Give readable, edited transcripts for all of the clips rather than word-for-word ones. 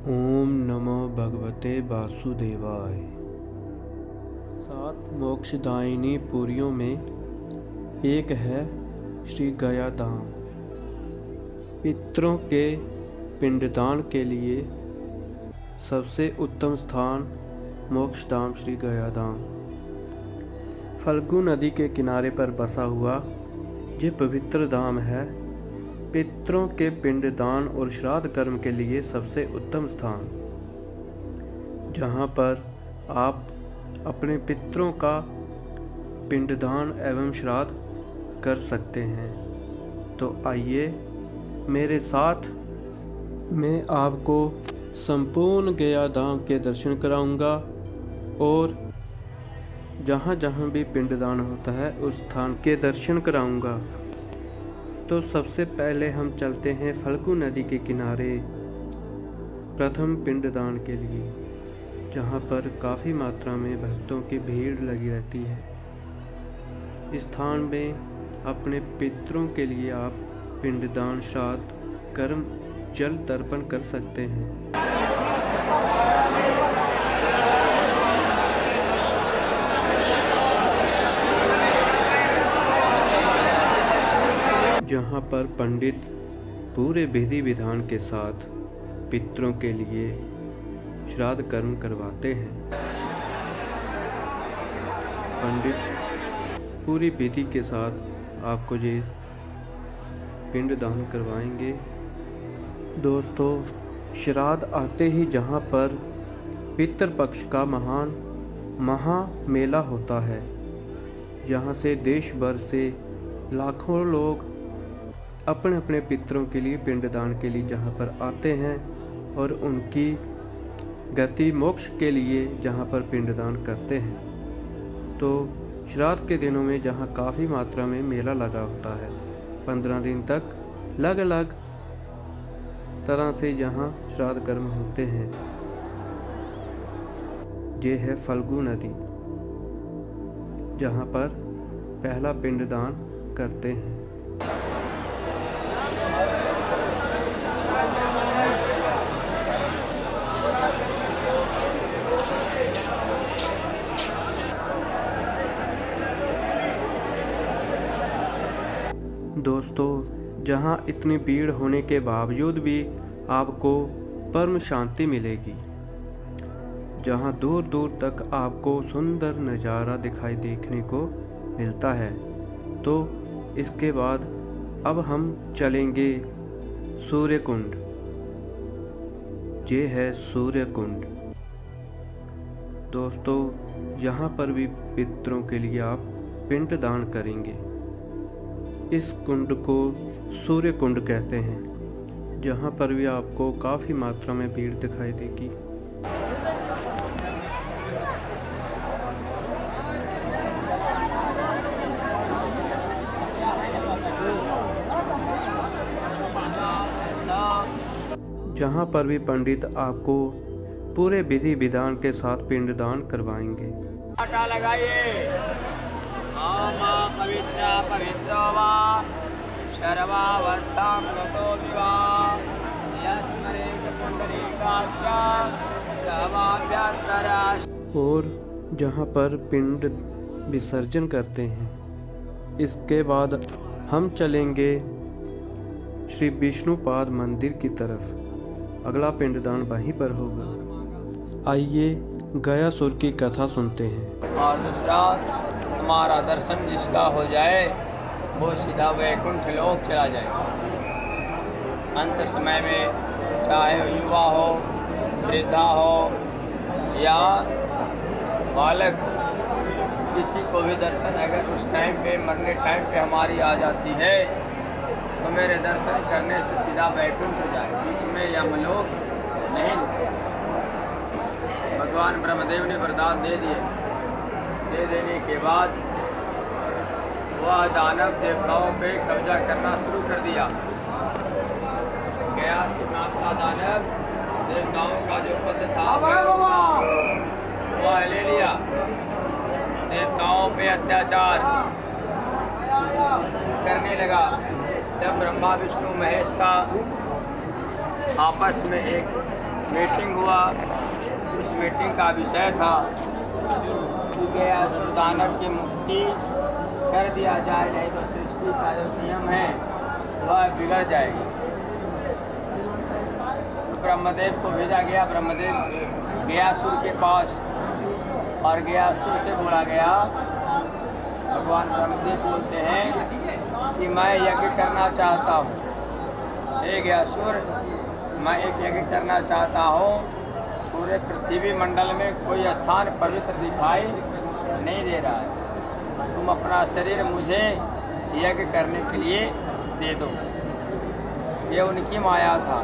ओम नमो भगवते वासुदेवाय। 7 मोक्षदायिनी पुरियों में एक है श्री गया धाम। पितरों के पिंडदान के लिए सबसे उत्तम स्थान मोक्ष धाम श्री गया धाम फल्गु नदी के किनारे पर बसा हुआ ये पवित्र धाम है। पितरों के पिंडदान और श्राद्ध कर्म के लिए सबसे उत्तम स्थान, जहाँ पर आप अपने पितरों का पिंडदान एवं श्राद्ध कर सकते हैं। तो आइए मेरे साथ, मैं आपको संपूर्ण गया धाम के दर्शन कराऊंगा और जहाँ जहाँ भी पिंडदान होता है उस स्थान के दर्शन कराऊंगा। तो सबसे पहले हम चलते हैं फल्गु नदी के किनारे प्रथम पिंडदान के लिए, जहाँ पर काफ़ी मात्रा में भक्तों की भीड़ लगी रहती है। इस स्थान में अपने पितरों के लिए आप पिंडदान, श्राद्ध कर्म, जल तर्पण कर सकते हैं। जहाँ पर पंडित पूरे विधि विधान के साथ पितरों के लिए श्राद्ध कर्म करवाते हैं। पंडित पूरी विधि के साथ आपको ये पिंडदान करवाएंगे। दोस्तों, श्राद्ध आते ही जहाँ पर पितृपक्ष का महा मेला होता है, यहाँ से देश भर से लाखों लोग अपने अपने पितरों के लिए पिंडदान के लिए जहाँ पर आते हैं और उनकी गति मोक्ष के लिए जहाँ पर पिंडदान करते हैं। तो श्राद्ध के दिनों में जहाँ काफ़ी मात्रा में मेला लगा होता है, 15 दिन तक अलग अलग तरह से यहाँ श्राद्ध कर्म होते हैं। ये है फल्गु नदी, जहाँ पर पहला पिंडदान करते हैं। दोस्तों, जहाँ इतनी भीड़ होने के बावजूद भी आपको परम शांति मिलेगी, जहाँ दूर दूर तक आपको सुंदर नज़ारा दिखाई देखने को मिलता है। तो इसके बाद अब हम चलेंगे सूर्य कुंड। ये है सूर्य कुंड। दोस्तों, यहाँ पर भी पितरों के लिए आप पिंडदान करेंगे। इस कुंड को सूर्य कुंड कहते हैं। जहाँ पर भी आपको काफ़ी मात्रा में भीड़ दिखाई देगी। जहाँ पर भी पंडित आपको पूरे विधि विधान के साथ पिंडदान करवाएंगे। आटा लगाइए। पवित्र पवित्रो वा सर्वावस्थां गतो विवा यस्मरेत पुंडरीकाक्षा सर्वाभ्यंतरा। और जहाँ पर पिंड विसर्जन करते हैं, इसके बाद हम चलेंगे श्री विष्णुपाद मंदिर की तरफ। अगला पिंडदान वहीं पर होगा। आइए गयासुर की कथा सुनते हैं। और दूसरा, हमारा दर्शन जिसका हो जाए वो सीधा वैकुंठ लोक चला जाए। अंत समय में चाहे युवा हो, वृद्धा हो या बालक, किसी को भी दर्शन अगर उस टाइम पे, मरने टाइम पे हमारी आ जाती है, तो मेरे दर्शन करने से सीधा वैकुंठ हो जाए, बीच में यमलोक नहीं। भगवान ब्रह्मदेव ने वरदान दे दिए। दे देने के बाद वह दानव देवताओं पे कब्जा करना शुरू कर दिया। गया नाम का दानव देवताओं का जो पद था वह ले लिया। देवताओं पे अत्याचार करने लगा। जब ब्रह्मा विष्णु महेश का आपस में एक मीटिंग हुआ। उस मीटिंग का विषय था कि गयासुर दानव की मुक्ति कर दिया जाए, नहीं तो सृष्टि का जो नियम है वह बिगड़ जाएगा। तो ब्रह्मदेव को भेजा गया। ब्रह्मदेव गयासुर के पास, और गयासुर से बोला गया, भगवान ब्रह्मदेव बोलते हैं कि मैं यज्ञ करना चाहता हूँ। हे गयासुर, मैं एक यज्ञ करना चाहता हूँ। पूरे पृथ्वी मंडल में कोई स्थान पवित्र दिखाई नहीं दे रहा है। तुम अपना शरीर मुझे यज्ञ करने के लिए दे दो। ये उनकी माया था।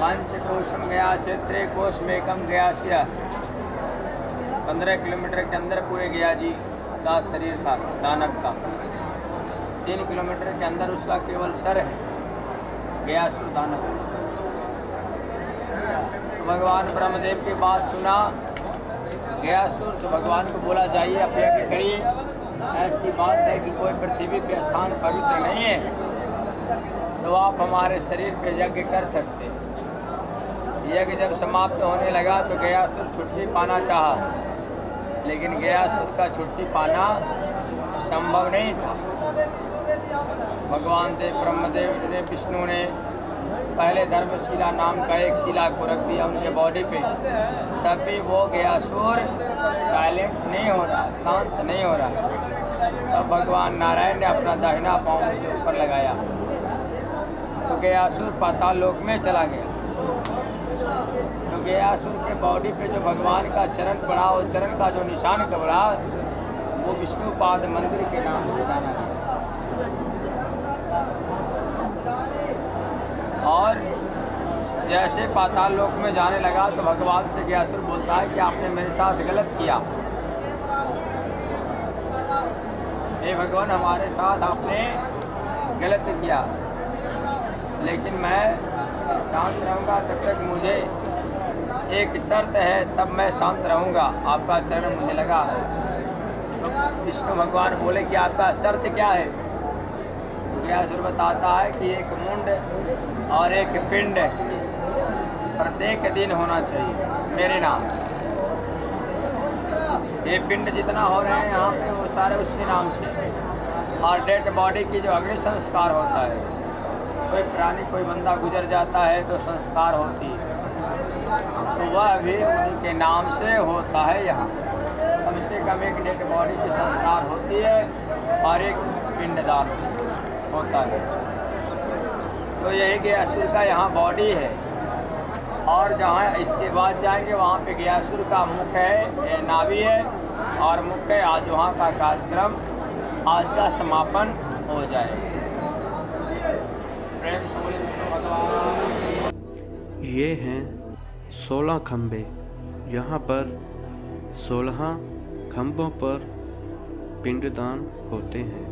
पंचकोशम गया क्षेत्रे कोश में कम गया सिया। 15 किलोमीटर के अंदर पूरे गया जी का शरीर था दानव का। 3 किलोमीटर के अंदर उसका केवल सर है, गयासुर दानव। तो भगवान ब्रह्मदेव की बात सुना गयासुर, तो भगवान को बोला जाइए अब यज्ञ करिए। ऐसी बात है कि कोई पृथ्वी पे स्थान पवित्र नहीं है, तो आप हमारे शरीर पे यज्ञ कर सकते हैं। यज्ञ जब समाप्त होने लगा तो गयासुर छुट्टी पाना चाहा, लेकिन गयासुर का छुट्टी पाना संभव नहीं था। भगवान देव ब्रह्मदेव ने, विष्णु ने पहले धर्मशिला नाम का एक शिला को रख दिया उनके बॉडी पे, तब भी वो गयासुर साइलेंट नहीं हो रहा, शांत नहीं हो रहा। तब भगवान नारायण ने अपना दाहिना पाँव उनके ऊपर लगाया, तो गयासुर पाताल लोक में चला गया। तो गयासुर के बॉडी पे जो भगवान का चरण पड़ा, वो चरण का जो निशान पड़ा, वो विष्णुपाद मंदिर के नाम से जाना गया। और जैसे पाताल लोक में जाने लगा तो भगवान से गयासुर बोलता है कि आपने मेरे साथ गलत किया। हे भगवान, हमारे साथ आपने गलत किया, लेकिन मैं शांत रहूँगा तब तक। मुझे एक शर्त है, तब मैं शांत रहूँगा। आपका चरण मुझे लगा। तो विष्णु भगवान बोले कि आपका शर्त क्या है? गयासुर बताता है कि एक मुंड और एक पिंड प्रत्येक दिन होना चाहिए मेरे नाम। ये पिंड जितना हो रहे हैं यहाँ पे, वो सारे उसके नाम से। और डेड बॉडी की जो अग्नि संस्कार होता है, कोई प्राणी कोई बंदा गुजर जाता है तो संस्कार होती है, तो वह भी उन्हीं के नाम से होता है। यहाँ कम से कम एक डेड बॉडी की संस्कार होती है और एक पिंडदान होता है। तो यही गयासुर का यहाँ बॉडी है। और जहाँ इसके बाद जाएंगे वहाँ पे गयासुर का मुख है, नाभि है और मुख है। आज वहाँ का कार्यक्रम आज का समापन हो जाएगा। प्रेम से बोले विष्णु भगवान। ये हैं 16 खंबे। यहाँ पर 16 खंभों पर पिंडदान होते हैं।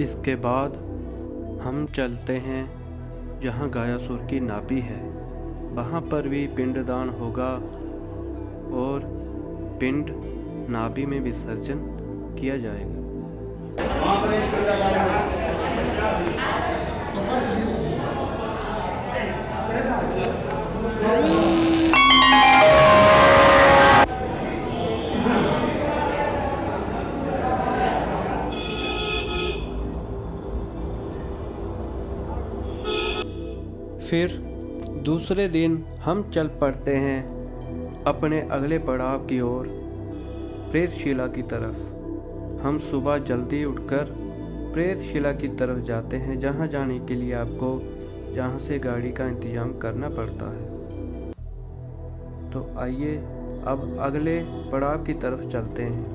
इसके बाद हम चलते हैं जहाँ गयासुर की नाभि है, वहाँ पर भी पिंडदान होगा और पिंड नाभि में विसर्जन किया जाएगा। फिर दूसरे दिन हम चल पड़ते हैं अपने अगले पड़ाव की ओर, प्रेतशिला की तरफ। हम सुबह जल्दी उठकर प्रेतशिला की तरफ जाते हैं, जहां जाने के लिए आपको जहां से गाड़ी का इंतजाम करना पड़ता है। तो आइए अब अगले पड़ाव की तरफ चलते हैं।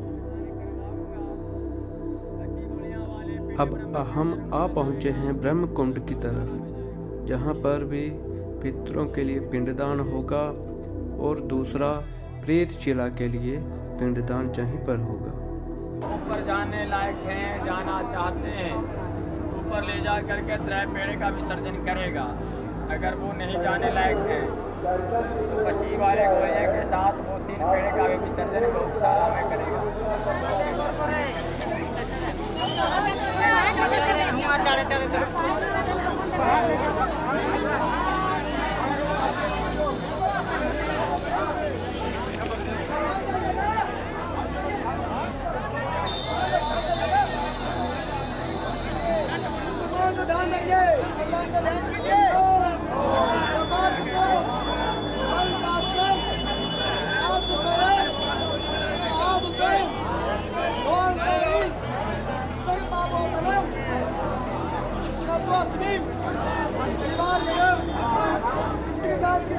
अब हम आ पहुँचे हैं ब्रह्म कुंड की तरफ, जहाँ पर भी पितरों के लिए पिंडदान होगा और दूसरा प्रेत शिला के लिए पिंडदान यहीं पर होगा। ऊपर जाने लायक हैं, जाना चाहते हैं, ऊपर ले जा करके त्रय पेड़े का विसर्जन करेगा। अगर वो नहीं जाने लायक है तो 25 वाले घोड़े के साथ वो 3 पेड़े का भी विसर्जन गौशाला में करेगा।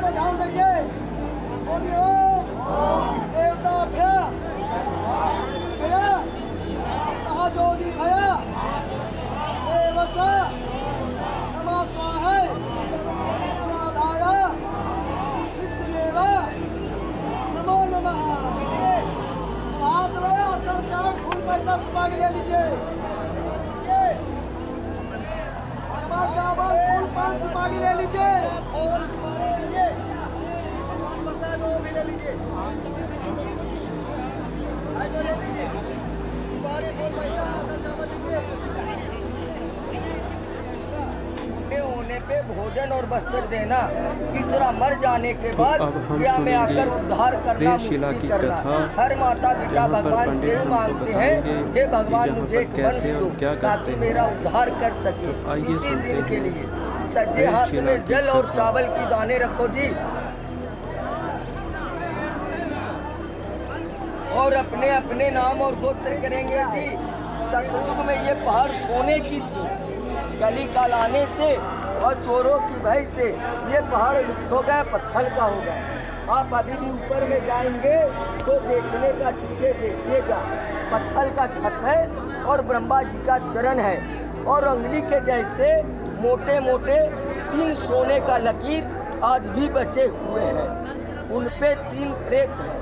ध्यान रखिए। देवता भया भया महाजोगी भया देवचा नमस्वाहाय स्वादाय नित्यदेव नमो नमः। हाथ में अटल चार फूल पैसा सुबह ले लीजिए। फूल 5 सुपारी ले लीजिए। ले लीजिए होने पे भोजन और वस्त्र देना, तीसरा मर जाने के बाद क्या में आकर उद्धार करना, मुक्ति करना। हर माता पिता भगवान से मांगते हैं हे भगवान मुझे एक वंश दो ताकि मेरा उद्धार कर सके। इसी दिन के लिए सज्जे हाथ में जल और चावल की दाने रखो जी, और अपने अपने नाम और गोत्र करेंगे जी। सतयुग में ये पहाड़ सोने की थी, कली काल आने से और चोरों की भय से ये पहाड़ लुप्त हो गया, पत्थर का हो गया। आप अभी भी ऊपर में जाएंगे तो देखने का चीजें देखिएगा। पत्थर का छत है और ब्रह्मा जी का चरण है, और उंगली के जैसे मोटे मोटे 3 सोने का लकीर आज भी बचे हुए हैं। उन पे 3 प्रेत हैं,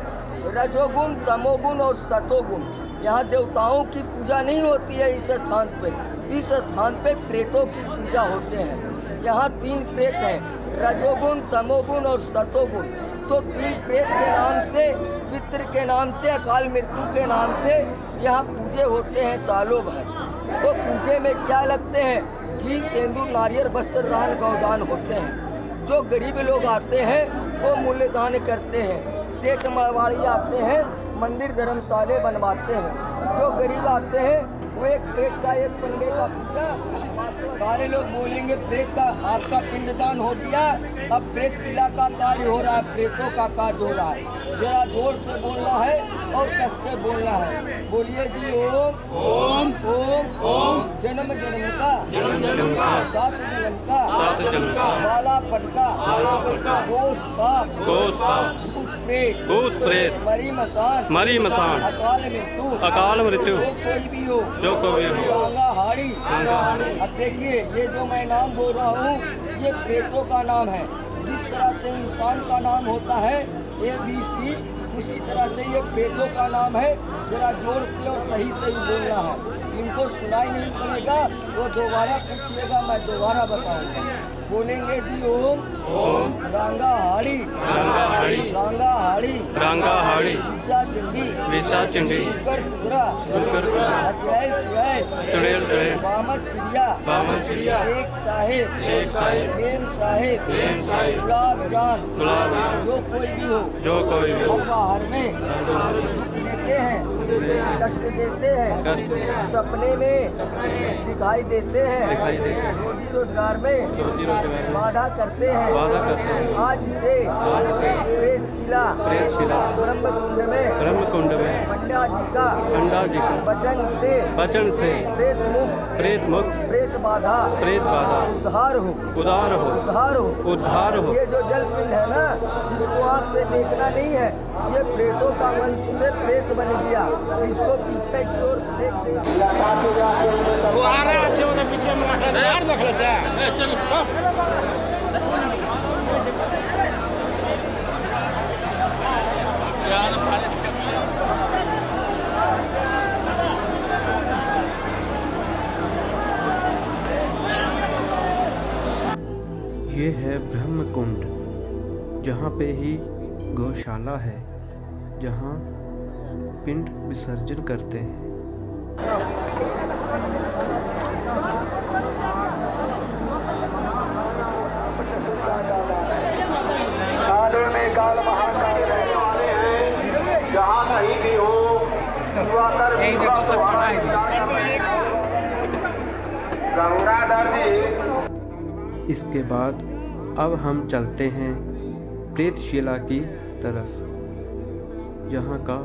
रजोगुण, तमोगुण और सतोगुण। यहाँ देवताओं की पूजा नहीं होती है इस स्थान पे, इस स्थान पे प्रेतों की पूजा होते हैं। यहाँ 3 प्रेत हैं, रजोगुण, तमोगुण और सतोगुण। तो 3 प्रेत के नाम से, पितृ के नाम से, अकाल मृत्यु के नाम से यहाँ पूजे होते हैं सालों भर। तो पूजे में क्या लगते हैं? घी, सिंदूर, नारियल, वस्त्र दान, गौदान होते हैं। जो गरीब लोग आते हैं वो मूल्यदान करते हैं। सेठ मरवाड़ी आते हैं, मंदिर धर्मशाले बनवाते हैं। जो गरीब आते हैं वो एक प्रेत का, एक पंडे का पूजा। सारे लोग बोलेंगे प्रेत का आपका पिंडदान हो गया, अब प्रेत शिला का कार्य हो रहा है, प्रेतों का कार्य हो रहा है। जरा जोर से बोलना है और कस के बोलना है। बोलिए जी ओम ओम ओम ओम। जन्म जन्म का 7 जन्म का बालापन का दोष पाप भूत प्रेत मरी मसान अकाल मृत्यु जो कोई भी हो गंगा हाड़ी। अब देखिए ये जो मैं नाम बोल रहा हूँ ये प्रेतों का नाम है। जिस तरह से इंसान का नाम होता है ABC, उसी तरह से ये प्रेतों का नाम है। जरा जोर से और सही सही बोलना है। जिनको सुनाई नहीं पड़ेगा वो दोबारा पूछिएगा, मैं दोबारा बताऊंगा। बोलेंगे जी ओम ओम रांगा हाड़ी विशा चंडी कर कुदरा चुड़ैल बामन चिड़िया एक साहिब मेन साहिब गुलाब जान जो कोई भी हो बाहर में देते हैं, कष्ट देते हैं, सपने में दिखाई देते हैं, रोजी रोजगार में वादा करते हैं। आज से प्रेत शिला ब्रह्म कुंड में जी का वचन से प्रेत मुक्त उद्धार हो। ये जो जल पिंड है ना, इसको आँख से देखना नहीं है, ये प्रेतों का मन से प्रेत बन गया। इसको पीछे की ओर देख ये है ब्रह्म कुंड, जहाँ पे ही गौशाला है, जहाँ पिंड विसर्जन करते हैं। कालों में काल महाकाल रहने वाले हैं, जहाँ कहीं भी हो गंगाधर जी। इसके बाद अब हम चलते हैं प्रेतशिला की तरफ, जहाँ का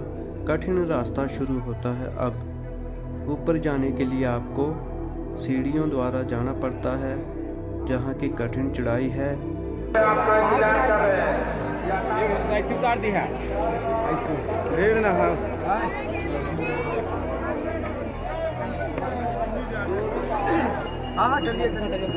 कठिन रास्ता शुरू होता है। अब ऊपर जाने के लिए आपको सीढ़ियों द्वारा जाना पड़ता है, जहाँ की कठिन चढ़ाई है। हाँ चलिए चलिए।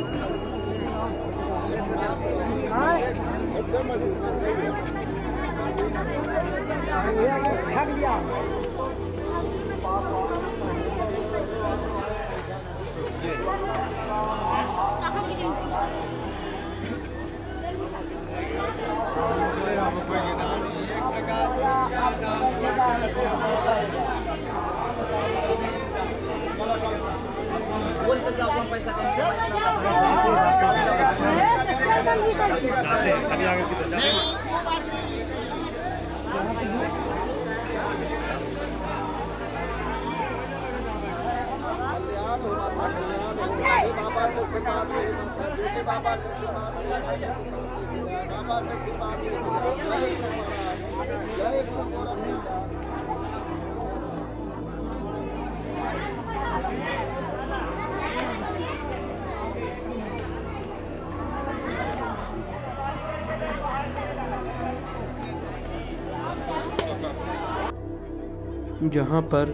जहाँ पर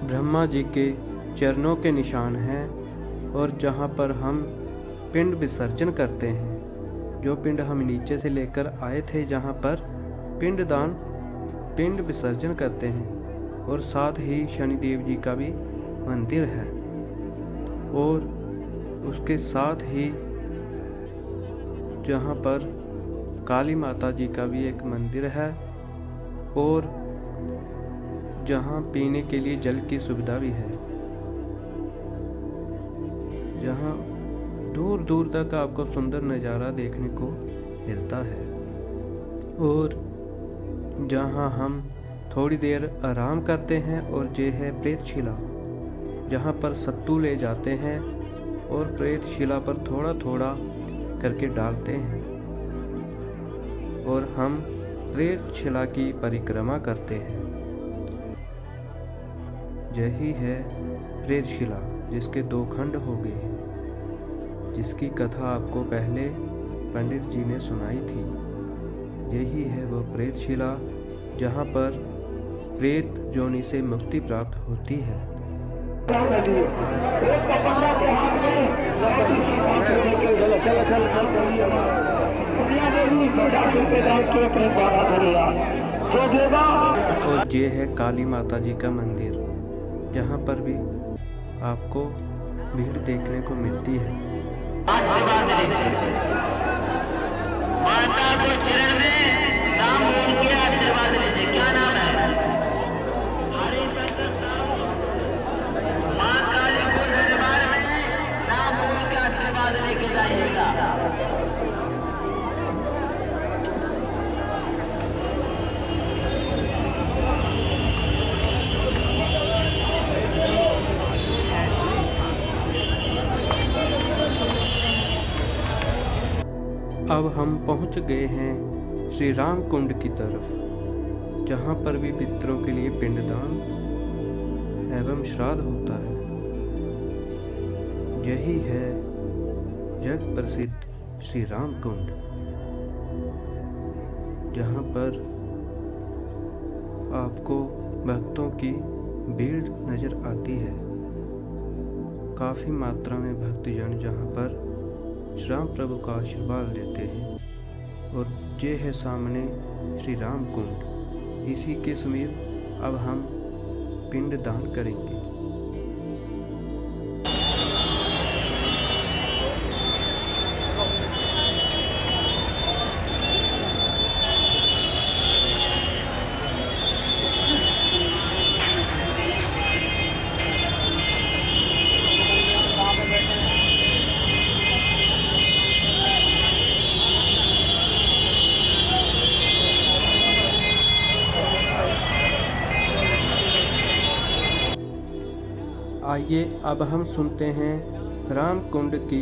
ब्रह्मा जी के चरणों के निशान हैं और जहाँ पर हम पिंड विसर्जन करते हैं। जो पिंड हम नीचे से लेकर आए थे, जहाँ पर पिंड विसर्जन करते हैं। और साथ ही शनिदेव जी का भी मंदिर है, और उसके साथ ही जहाँ पर काली माता जी का भी एक मंदिर है, और जहाँ पीने के लिए जल की सुविधा भी है, जहाँ दूर दूर तक आपको सुंदर नज़ारा देखने को मिलता है। और जहाँ हम थोड़ी देर आराम करते हैं, और ये है प्रेतशिला, जहाँ पर सत्तू ले जाते हैं और प्रेतशिला पर थोड़ा थोड़ा करके डालते हैं, और हम प्रेतशिला की परिक्रमा करते हैं। यही है प्रेतशिला, जिसके 2 खंड हो गए हैं, जिसकी कथा आपको पहले पंडित जी ने सुनाई थी। यही है वो प्रेतशिला, जहाँ पर प्रेत जोनि से मुक्ति प्राप्त होती है। और ये है काली माता जी का मंदिर, जहाँ पर भी आपको भीड़ देखने को मिलती है। माता को चरण में नाम बोल के आशीर्वाद लीजिए। क्या नाम है? हरि शंकर साहब। माँ काली को दरबार में नाम बोल के आशीर्वाद लेके जाइएगा। अब हम पहुंच गए हैं श्री राम कुंड की तरफ, जहां पर भी पितरों के लिए पिंडदान एवं श्राद्ध होता है। यही है जग प्रसिद्ध श्री राम कुंड, जहाँ पर आपको भक्तों की भीड़ नज़र आती है। काफ़ी मात्रा में भक्तजन जहाँ पर श्री राम प्रभु का आशीर्वाद लेते हैं। और ये है सामने श्री राम कुंड। इसी के समीप अब हम पिंड दान करेंगे। आइए अब हम सुनते हैं राम कुंड की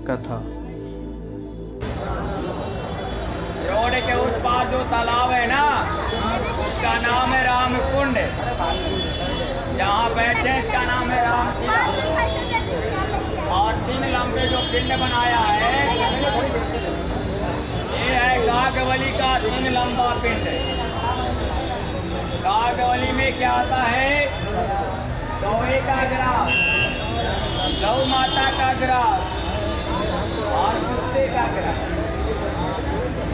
कथा। रोड के उस पार जो तालाब है ना, उसका नाम है राम कुंड। जहाँ बैठे इसका नाम है राम शिला। और 3 लंबे जो पिंड बनाया है, ये है कागवली का 3 लंबा पिंड। कागवली में क्या आता है? गौए का ग्रास, गौ माता का ग्रास और कुत्ते का ग्रास,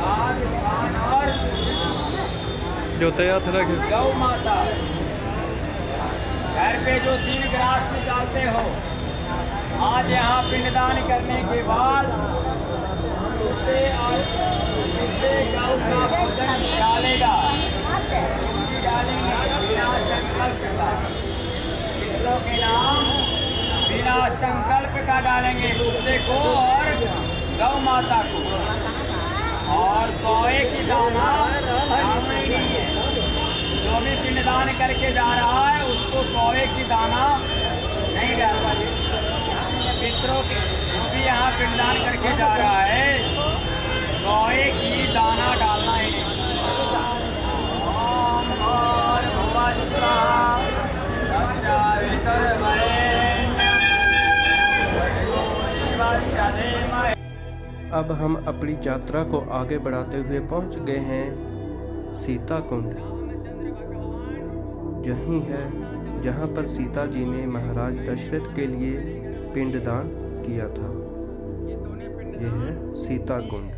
और जो तैयार था गौ माता। घर पे जो 3 ग्रास निकालते हो, आज यहाँ पिंडदान करने के बाद कुत्ते और गौ का भोजन डालेगा, बिना संकल्प का। के नाम बिना संकल्प का डालेंगे, कुत्ते को और गौ माता को। और कौए की दाना जो भी पिंडदान करके जा रहा है, उसको कौए की दाना नहीं डालना। पितरों के जो भी यहाँ पिंडदान करके जा रहा है, कौए की दाना डालना ही नहीं। अब हम अपनी यात्रा को आगे बढ़ाते हुए पहुंच गए हैं सीता कुंड। यही है जहां पर सीता जी ने महाराज दशरथ के लिए पिंडदान किया था। यह है सीता कुंड।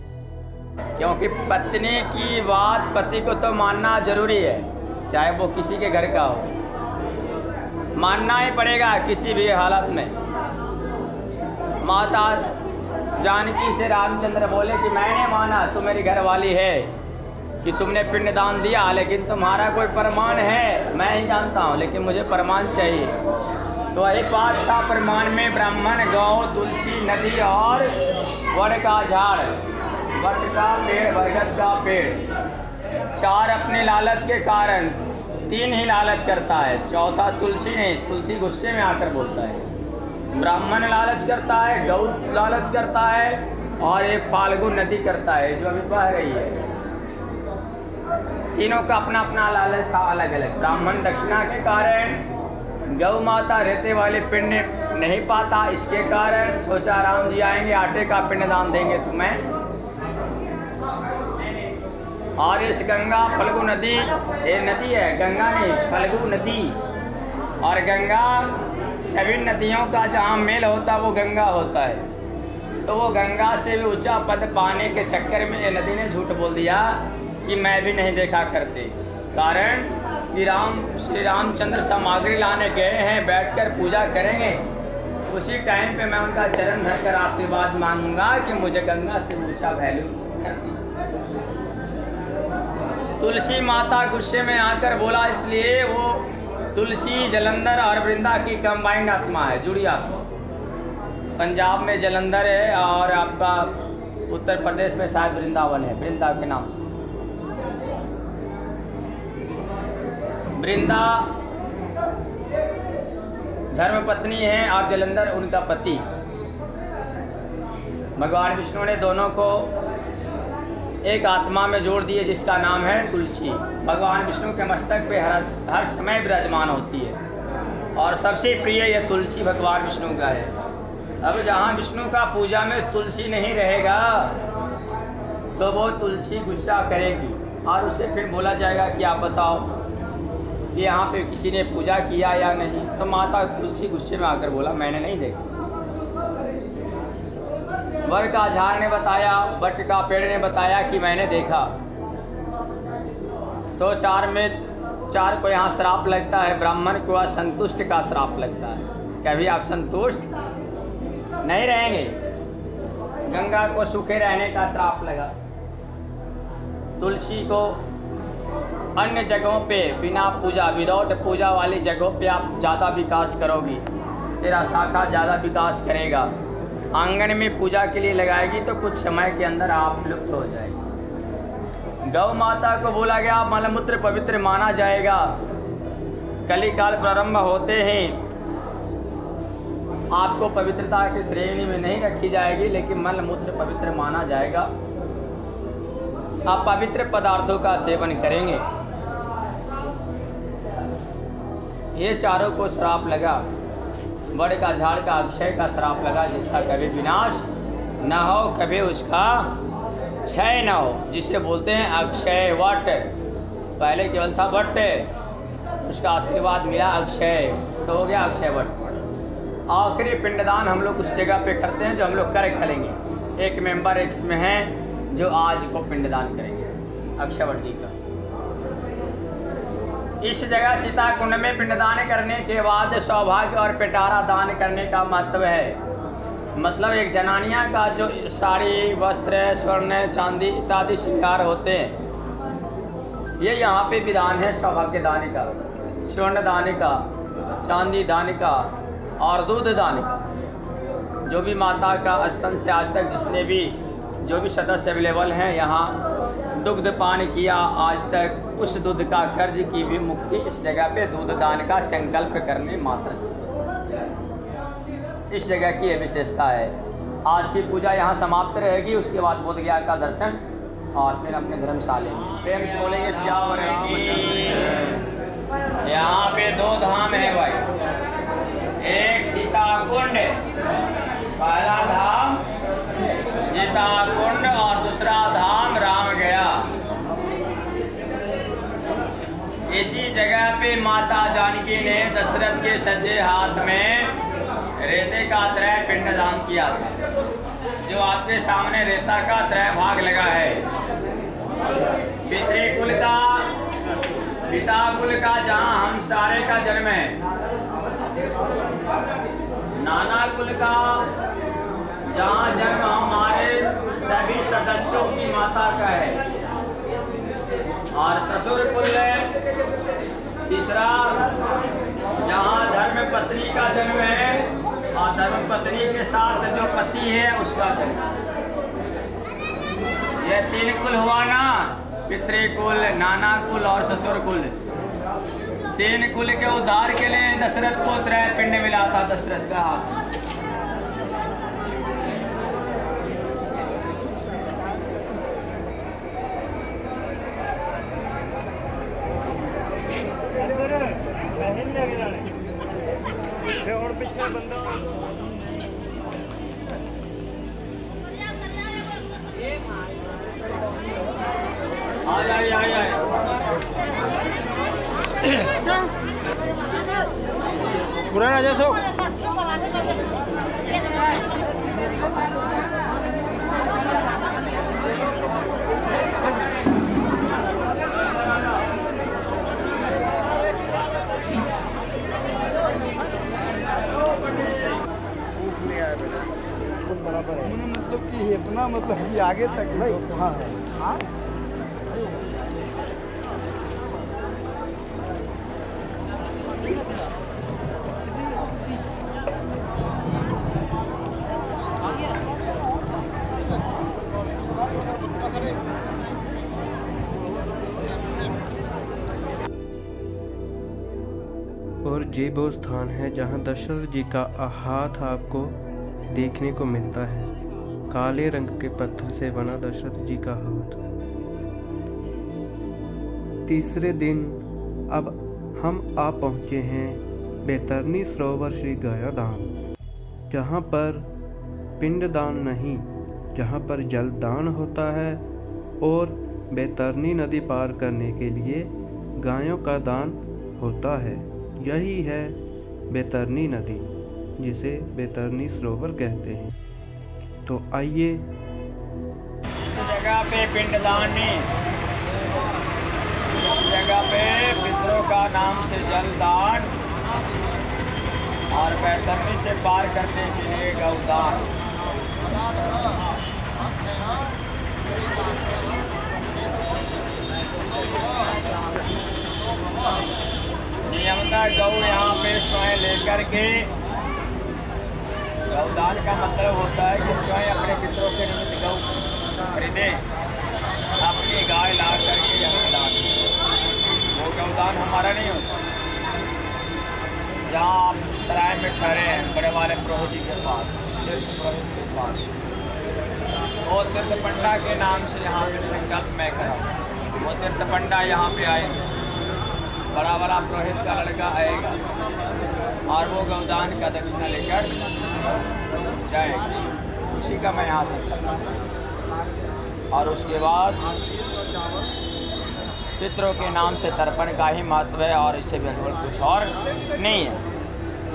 क्योंकि पत्नी की बात पति को तो मानना जरूरी है, चाहे वो किसी के घर का हो, मानना ही पड़ेगा किसी भी हालत में। माता जानकी से रामचंद्र बोले कि मैंने माना, तू मेरी घरवाली है, कि तुमने पिंडदान दिया, लेकिन तुम्हारा कोई प्रमाण है? मैं ही जानता हूँ, लेकिन मुझे प्रमाण चाहिए। तो वही 5 था प्रमाण में ब्राह्मण, गौ, तुलसी, नदी और वड़ का झाड़, वट का पेड़, बरगद का पेड़। 4 अपने लालच के कारण, 3 ही लालच करता है, चौथा तुलसी नहीं। तुलसी गुस्से में आकर बोलता है। ब्राह्मण लालच करता है, गौ लालच करता है, और एक फाल्गु नदी करता है जो अभी बह रही है। तीनों का अपना अपना लालच था अलग अलग। ब्राह्मण दक्षिणा के कारण, गौ माता रहते वाले पिंड नहीं पाता, इसके कारण सोचा राम जी आएंगे, आटे का पिंडदान देंगे तुम्हें। और इस गंगा फल्गु नदी, ये नदी है, गंगा नहीं, फल्गु नदी। और गंगा सभी नदियों का जहाँ मेल होता वो गंगा होता है। तो वो गंगा से भी ऊंचा पद पाने के चक्कर में ये नदी ने झूठ बोल दिया कि मैं भी नहीं देखा करती। कारण कि श्री रामचंद्र सामग्री लाने गए हैं, बैठकर पूजा करेंगे, उसी टाइम पे मैं उनका चरण धरकर आशीर्वाद मांगूंगा कि मुझे गंगा से ऊंचा वैल्यू कर दी। तुलसी माता गुस्से में आकर बोला, इसलिए वो तुलसी जलंधर और वृंदा की कंबाइंड आत्मा है, जुड़ी आत्मा। पंजाब में जलंधर है और आपका उत्तर प्रदेश में शायद वृंदावन है, वृंदा के नाम से। वृंदा धर्मपत्नी है और जलंधर उनका पति। भगवान विष्णु ने दोनों को एक आत्मा में जोड़ दिए, जिसका नाम है तुलसी। भगवान विष्णु के मस्तक पे हर समय विराजमान होती है। और सबसे प्रिय यह तुलसी भगवान विष्णु का है। अब जहाँ विष्णु का पूजा में तुलसी नहीं रहेगा तो वो तुलसी गुस्सा करेगी और उससे फिर बोला जाएगा कि आप बताओ कि यहाँ पे किसी ने पूजा किया या नहीं। तो माता तुलसी गुस्से में आकर बोला मैंने नहीं देखा। वर का झाड़ ने बताया, बट का पेड़ ने बताया कि मैंने देखा। तो चार को यहाँ श्राप लगता है, ब्राह्मण को असंतुष्ट का श्राप लगता है। कभी आप संतुष्ट नहीं रहेंगे। गंगा को सूखे रहने का श्राप लगा। तुलसी को अन्य जगहों पे बिना पूजा, विदाउट पूजा वाली जगहों पे आप ज़्यादा विकास करोगी, तेरा शाखा ज़्यादा विकास करेगा। आंगन में पूजा के लिए लगाएगी तो कुछ समय के अंदर आप लुप्त हो जाएगी। गौ माता को बोला गया मलमूत्र पवित्र माना जाएगा। कलिकाल प्रारंभ होते ही आपको पवित्रता की श्रेणी में नहीं रखी जाएगी, लेकिन मलमूत्र पवित्र माना जाएगा। आप पवित्र पदार्थों का सेवन करेंगे। ये चारों को श्राप लगा। बड़ का झाड़ का अक्षय का श्राप लगा, जिसका कभी विनाश न हो, कभी उसका क्षय न हो, जिसे बोलते हैं अक्षय वट। पहले केवल था वट, उसका आशीर्वाद मिला अक्षय, तो हो गया अक्षय वट। आखिरी पिंडदान हम लोग उस जगह पे करते हैं जो हम लोग कर खेलेंगे। एक मेंबर इसमें है जो आज को पिंडदान करेंगे अक्षय वट जी का। इस जगह सीता कुंड में पिंडदान करने के बाद सौभाग्य और पिटारा दान करने का महत्व है। मतलब एक जनानिया का जो साड़ी, वस्त्र, स्वर्ण, चांदी इत्यादि श्रृंगार होते हैं, ये यहाँ पे विधान है सौभाग्य दान का, स्वर्ण दान का, चांदी दान का और दूध दान का। जो भी माता का स्तन से आज तक जिसने भी जो भी सदस्य अवेलेबल हैं यहाँ दुग्ध पान किया आज तक, उस दूध का कर्ज की भी मुक्ति इस जगह पे दूध दान का संकल्प करने मात्र से। इस जगह की यह विशेषता है। आज की पूजा यहाँ समाप्त रहेगी, उसके बाद बोध गया का दर्शन और फिर अपने धर्मशाले में प्रेम से बोलेंगे श्याम रामचंद्र। यहाँ पे 2 धाम है भाई। एक सीता कुंड, पहला धाम सीता कुंड और दूसरा धाम राम गया। इसी जगह पे माता जानकी ने दशरथ के सज्जे हाथ में रेते का 3 पिंडदान किया था। जो आपके सामने रेता का 3 भाग लगा है। पितृकुल का, पिता कुल का जहाँ हम सारे का जन्म है, नाना कुल का जहाँ जन्म हमारे सभी सदस्यों की माता का है, और ससुर कुल तीसरा जहाँ धर्म पत्नी का जन्म है और धर्म पत्नी के साथ जो पति है उसका जन्म। यह 3 कुल हुआ ना, पितृकुल, नाना कुल और ससुर कुल। 3 कुल के उद्धार के लिए दशरथ को 3 पिंड मिला था दशरथ का हाथ। पुराना जैसो मतलब कि इतना मतलब कि आगे तक भाई हाँ और ये वो स्थान है जहाँ दशरथ जी का हाथ आपको देखने को मिलता है। काले रंग के पत्थर से बना दशरथ जी का हाथ। तीसरे दिन अब हम आ पहुँचे हैं बैतरनी सरोवर श्री गयाधाम, जहाँ पर पिंडदान नहीं, जहाँ पर जलदान होता है और बैतरनी नदी पार करने के लिए गायों का दान होता है। यही है बैतरनी नदी, जिसे बैतरनी सरोवर कहते हैं। तो आइए इस जगह पे पिंडदान नहीं, इस जगह पे पितरों का नाम से जलदान और बैतरनी से पार करने के लिए गौदान। नियमतः गौ यहाँ पे स्वयं लेकर के, गौदान का मतलब होता है कि स्वयं अपने पितरों के निमित्त गौ खरीदे, अपनी गाय ला करके यहाँ दान। वो गौदान हमारा नहीं होता। जहाँ आप सराय में ठहरे हैं बड़े वाले प्रोहित जी के पास, तीर्थ पुरोहित के पास, वो तीर्थ पंडा के नाम से यहाँ पे संकल्प मैं करा। वो तीर्थ पंडा यहाँ पे आएंगे, बड़ा वाला पुरोहित का लड़का आएगा और वो गौदान का दक्षिणा लेकर जाएगा। उसी का मैं यहाँ से, और उसके बाद पितरों के नाम से तर्पण का ही महत्व है और इससे भी कुछ और नहीं है।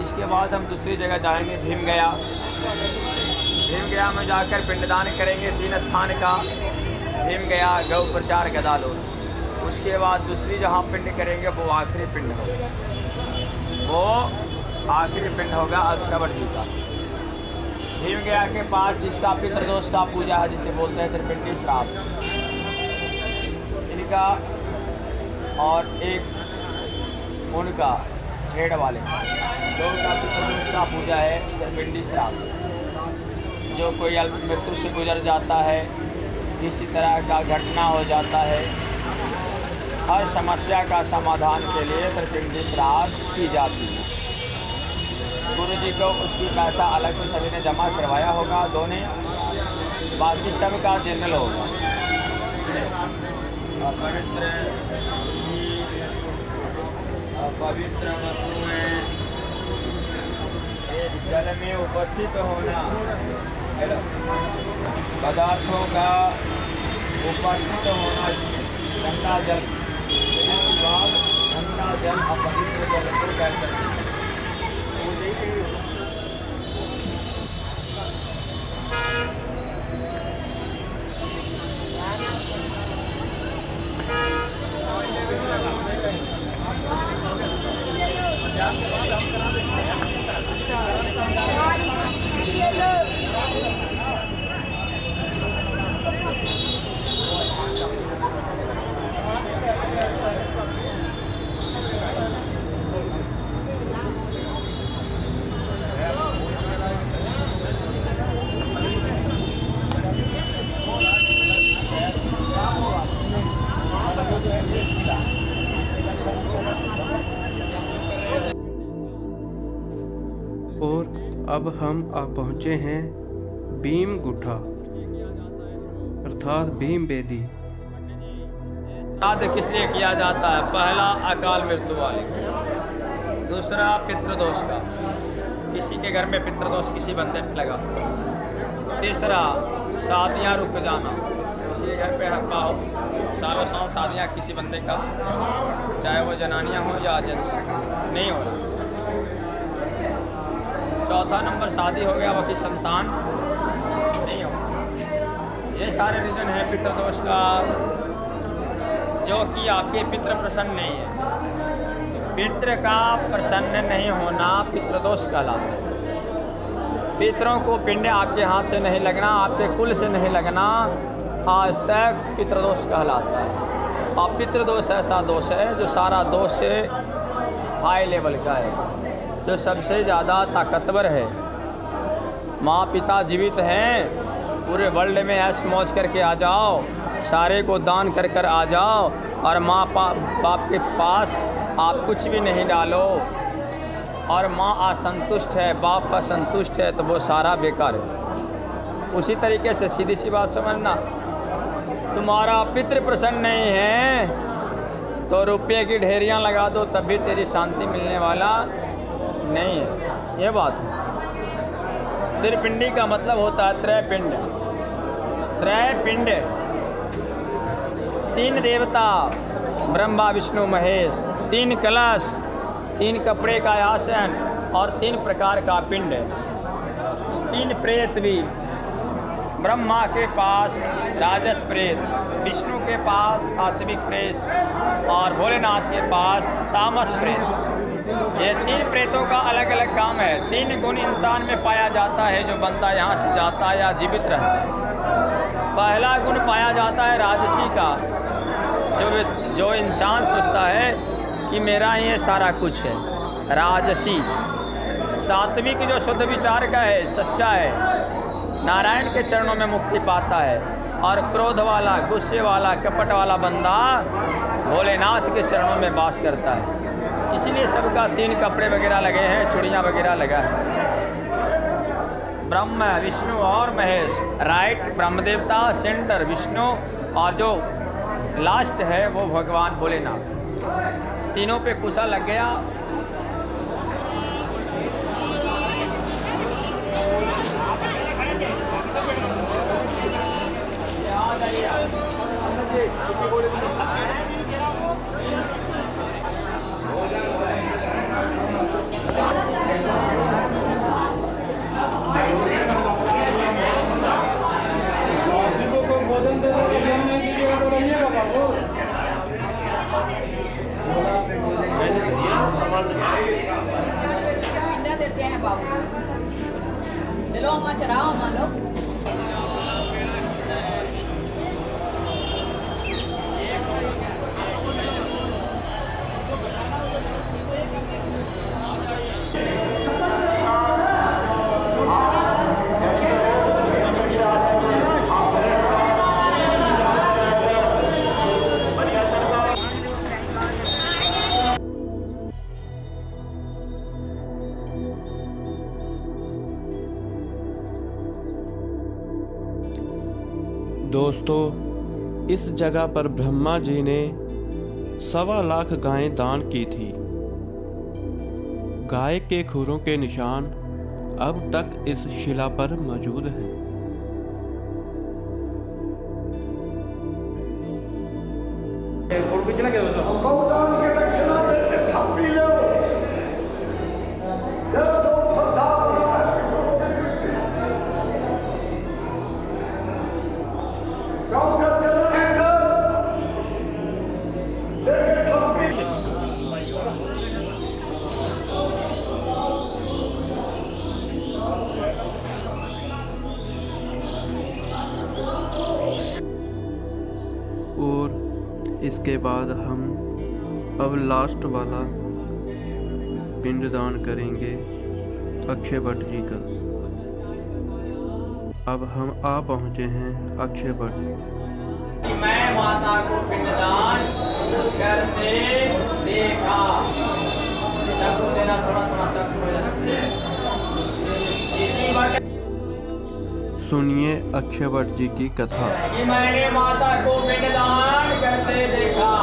इसके बाद हम दूसरी जगह जाएंगे, भीम गया। भीम गया में जाकर पिंडदान करेंगे 3 स्थान का, भीम गया, गौ प्रचार, गदालोद। उसके बाद दूसरी जहाँ पिंड करेंगे वो आखिरी पिंड होगा, वो आखिरी पिंड होगा अक्षवर जी का। भीम गया के पास जिसका पितृदोष का पूजा है, जिसे बोलते हैं त्रिपिंडी श्राद्ध, इनका और एक उनका ढेड़ वाले दो का पितृदोष का पूजा है त्रिपिंडी श्राद्ध। जो कोई अल्प मृत्यु से गुजर जाता है, किसी तरह का घटना हो जाता है, हर समस्या का समाधान के लिए त्रिपिंडी श्राद्ध की जाती है। गुरु जी को उसकी पैसा अलग से सभी ने जमा करवाया होगा, दोनों, बाकी सब का जनरल होगा। पवित्र वस्तुएं जल में उपस्थित होना, पदार्थों का उपस्थित होना, गंगा जल, गंगा जल अपवित्र जल को कह सकते हैं। और अब हम आ पहुँचे हैं भीम गुठा अर्थात भीम बेदी। श्राद्ध किस लिए किया जाता है? पहला अकाल मृत्यु वाले, दूसरा पितृदोष का, किसी के घर में पितृदोष किसी बंदे पे लगा, तीसरा शादियाँ रुक जाना, किसी के घर पे सालों साल शादियाँ किसी बंदे का, चाहे वो जनानियाँ हो या जेंट्स, नहीं हो रहा। चौथा नंबर शादी हो गया, वही संतान नहीं हो। ये सारे रीज़न है पितृदोष का, जो कि आपके पितृ प्रसन्न नहीं है। पितृ का प्रसन्न नहीं होना पितृदोष कहलाता है। पितरों को पिंड आपके हाथ से नहीं लगना, आपके कुल से नहीं लगना, आज तक पितृदोष कहलाता है। और पितृदोष ऐसा दोष है जो सारा दोष से हाई लेवल का है, जो सबसे ज़्यादा ताकतवर है। माँ पिता जीवित हैं, पूरे वर्ल्ड में ऐश मौज करके आ जाओ, सारे को दान कर कर आ जाओ, और माँ बाप के पास आप कुछ भी नहीं डालो, और माँ असंतुष्ट है, बाप असंतुष्ट है, तो वो सारा बेकार है। उसी तरीके से सीधी सी बात समझना, तुम्हारा पितृ प्रसन्न नहीं है तो रुपये की ढेरियाँ लगा दो, तब भी तेरी शांति मिलने वाला नहीं है, ये बात। त्रिपिंडी का मतलब होता है त्रैपिंड। त्रैपिंड, 3 देवता ब्रह्मा विष्णु महेश, 3 कलश, 3 कपड़े का आसन और 3 प्रकार का पिंड, 3 प्रेत भी। ब्रह्मा के पास राजस प्रेत, विष्णु के पास सात्विक प्रेत और भोलेनाथ के पास तामस प्रेत। ये 3 प्रेतों का अलग अलग काम है। 3 गुण इंसान में पाया जाता है जो बंदा यहाँ से जाता है या जीवित रहता है। पहला गुण पाया जाता है राजसी का, जो इंसान सोचता है कि मेरा ये सारा कुछ है, राजसी। सात्विक जो शुद्ध विचार का है, सच्चा है, नारायण के चरणों में मुक्ति पाता है। और क्रोध वाला, गुस्से वाला, कपट वाला बंदा भोलेनाथ के चरणों में वास करता है। इसीलिए सबका 3 कपड़े वगैरह लगे हैं, चूड़ियाँ वगैरह लगा है। ब्रह्मा विष्णु और महेश, राइट ब्रह्म देवता, सेंटर विष्णु और जो लास्ट है वो भगवान भोलेनाथ। तीनों पे कुशा लग गया। देते हैं बाबू, चलो अम्मा चढ़ाओ अम्मा लो। दोस्तों, इस जगह पर ब्रह्मा जी ने 1.25 लाख गायें दान की थी। गाय के खुरों के निशान अब तक इस शिला पर मौजूद हैं। गौदान के दक्षिणा देते थप्पी लो, देव दो श्रद्धा गाँव का चलन है देखे थप्पी। और इसके बाद हम अब लास्ट वाला पिंडदान करेंगे अक्षय वट जी का। अब हम आ पहुँचे हैं अक्षय वट। मैं माता को पिंडदान करते देखा। सबको देना थोड़ा थोड़ा सख्त हो जाता है। इसी वक्त सुनिए अक्षय वट जी की कथा। कि मैंने माता को पिंडदान करते देखा,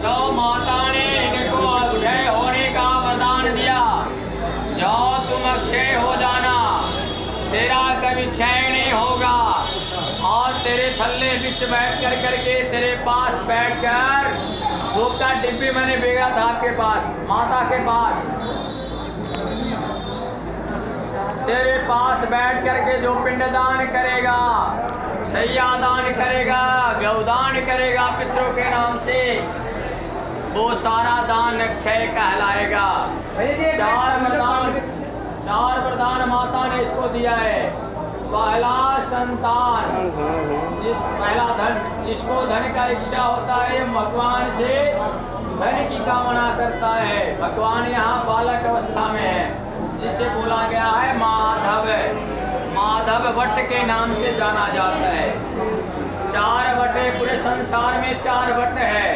तो माता ने इनको अक्षय होने का वरदान दिया। जाओ तुम अक्षय हो जाना, तेरा कभी क्षय नहीं होगा। और तेरे थल्ले बीच बैठ कर करके तेरे पास बैठकर धूप का डिब्बी मैंने भेजा था आपके पास, माता के पास। तेरे पास बैठ करके जो पिंडदान करेगा, सैयादान करेगा, गौदान करेगा पितरों के नाम से, वो सारा दान अक्षय कहलाएगा। 4 वरदान माता ने इसको दिया है। पहला संतान, पहला धन, जिसको धन का इच्छा होता है भगवान से धन की कामना करता है। भगवान यहाँ बालक अवस्था में है, जिसे बोला गया है माधव। माधव भट्ट के नाम से जाना जाता है। 4 वटे पूरे संसार में 4 वट है।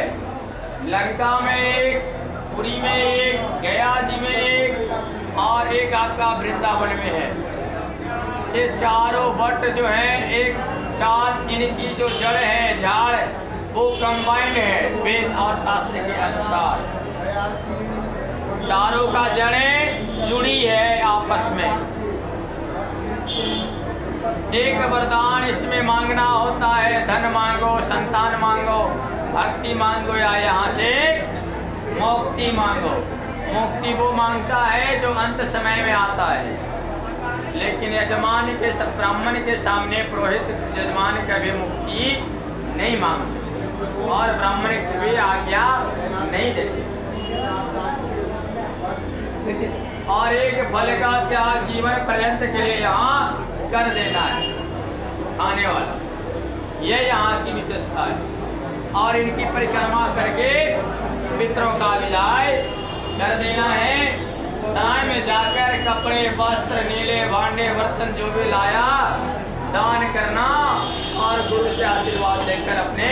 लंका में 1, पुरी में 1, गया जी में 1 और 1 आपका वृंदावन में है। ये चारों वट जो है एक साथ, इनकी जो जड़ है, झाड़, वो कंबाइंड है वेद और शास्त्र के अनुसार। चारों का जड़ें जुड़ी है आपस में। एक वरदान इसमें मांगना होता है, धन मांगो, संतान मांगो, भक्ति मांगो या यहाँ से मुक्ति मांगो। मुक्ति वो मांगता है जो अंत समय में आता है, लेकिन यजमान के ब्राह्मण के सामने पुरोहित यजमान कभी मुक्ति नहीं मांग सकते और ब्राह्मण कभी आज्ञा नहीं दे सकते। और एक फल का त्याग जीवन पर्यंत के लिए यहाँ कर देना है खाने वाला, ये यहाँ की विशेषता है। और इनकी परिक्रमा करके पितरों का विदाई कर देना है। सराय में जाकर कपड़े, वस्त्र, नीले भांडे, बर्तन जो भी लाया दान करना और गुरु से आशीर्वाद लेकर अपने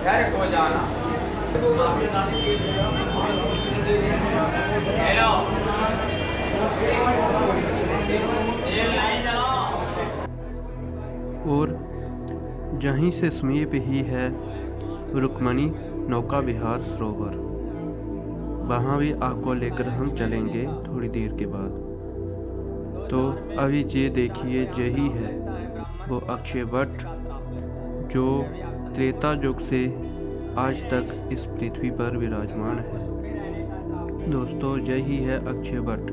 घर को जाना। हेलो, और यहीं से समीप ही है रुक्मणी नौका विहार सरोवर। वहाँ भी आपको लेकर हम चलेंगे थोड़ी देर के बाद। तो अभी ये देखिए, यही है वो अक्षय वट जो त्रेता युग से आज तक इस पृथ्वी पर विराजमान है। दोस्तों, यही है अक्षय वट,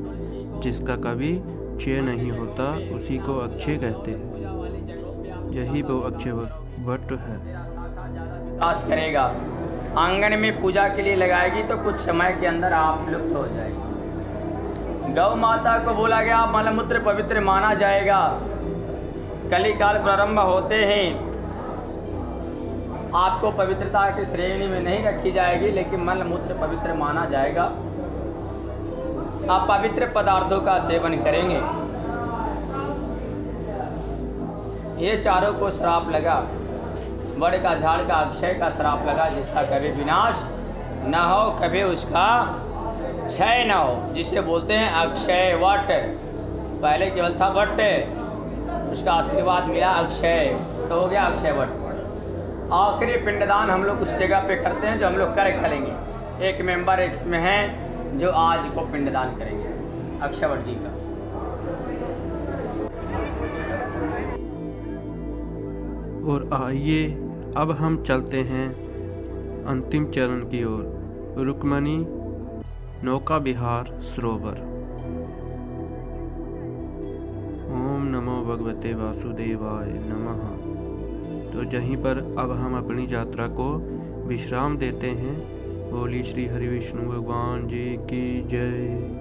जिसका कभी क्षय नहीं होता, उसी को अक्षय कहते हैं। यही वो अक्षय वट है। विकास करेगा, आंगन में पूजा के लिए लगाएगी तो कुछ समय के अंदर आप लुप्त हो जाएगी। गौ माता को बोला गया मलमूत्र पवित्र माना जाएगा। कलिकाल प्रारंभ होते ही आपको पवित्रता की श्रेणी में नहीं रखी जाएगी, लेकिन मलमूत्र पवित्र माना जाएगा। आप पवित्र पदार्थों का सेवन करेंगे। ये चारों को श्राप लगा, बड़ का झाड़ का अक्षय का श्राप लगा, जिसका कभी विनाश न हो, कभी उसका क्षय न हो, जिसे बोलते हैं अक्षय वट। पहले केवल था वट, उसका आशीर्वाद मिला अक्षय, तो हो गया अक्षय वट। आखिरी पिंडदान हम लोग उस जगह पे करते हैं जो हम लोग कर खलेंगे। एक मेंबर इसमें है जो आज को पिंडदान करेंगे अक्षय वट जी का। और आइए अब हम चलते हैं अंतिम चरण की ओर, रुक्मणी नौका विहार सरोवर। ओम नमो भगवते वासुदेवाय नमः। तो यहीं पर अब हम अपनी यात्रा को विश्राम देते हैं। बोली श्री हरि विष्णु भगवान जी की जय।